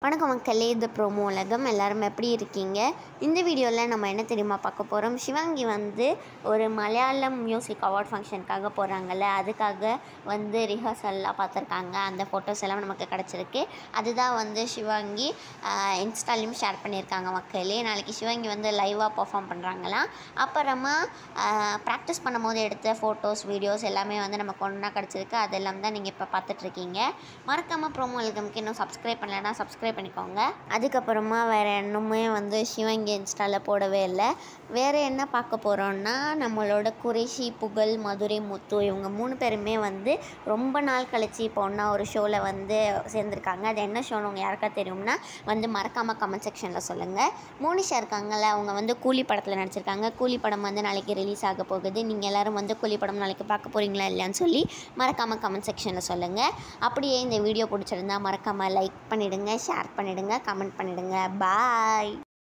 வணக்கம் மக்களே, இது ப்ரோமோ உலகம். எல்லாரும் எப்படி இருக்கீங்க? இந்த வீடியோவில் நம்ம என்ன தெரியுமா பார்க்க போகிறோம்? சிவாங்கி ஒரு மலையாளம் மியூசிக் அவார்ட் ஃபங்க்ஷனுக்காக போகிறாங்கல்ல, அதுக்காக ரிஹர்சல்லாம் பார்த்துருக்காங்க. அந்த ஃபோட்டோஸ் எல்லாம் நமக்கு கிடச்சிருக்கு. அதுதான் சிவாங்கி இன்ஸ்டாலையும் ஷேர் பண்ணியிருக்காங்க. மக்களே, நாளைக்கு சிவாங்கி லைவாக பர்ஃபார்ம் பண்ணுறாங்களாம். அப்புறமா ப்ராக்டிஸ் பண்ணும்போது எடுத்த ஃபோட்டோஸ், வீடியோஸ் எல்லாமே நமக்கு ஒன்றா கிடச்சிருக்கு. அதெல்லாம் தான் நீங்கள் இப்போ பார்த்துட்ருக்கீங்க. மறக்காமல் ப்ரோமோ உலகம்க்கு இன்னும் சப்ஸ்கிரைப் பண்ணலைன்னா சப்ஸ்கிரைப் பண்ணிக்கோங்க. அதுக்கப்புறமா வேறு இன்னுமே சிவாங்கி இன்ஸ்டாவில் போடவே இல்லை. வேறு என்ன பார்க்க போகிறோன்னா, நம்மளோட குறைஷி, புகழ், மதுரை, முத்து இவங்க 3 பேருமே ரொம்ப நாள் கழிச்சு இப்போ ஒன்றா ஒரு ஷோவில் சேர்ந்துருக்காங்க. அது என்ன ஷோன்னு உங்கள் யாருக்கா தெரியும்னா மறக்காமல் கமெண்ட் செக்ஷனில் சொல்லுங்கள். மோனிஷா இருக்காங்கல்ல, அவங்க கூலி படத்தில் நடிச்சிருக்காங்க. கூலி படம் நாளைக்கு ரிலீஸ் ஆக போகுது. நீங்கள் எல்லோரும் கூலி படம் நாளைக்கு பார்க்க போகிறீங்களா இல்லையான்னு சொல்லி மறக்காமல் கமெண்ட் செக்ஷனில் சொல்லுங்கள். அப்படியே இந்த வீடியோ பிடிச்சிருந்தா மறக்காமல் லைக் பண்ணிவிடுங்க, ஷேர் பண்ணிவிடுங்க, கமெண்ட் பண்ணிவிடுங்க. பாய்.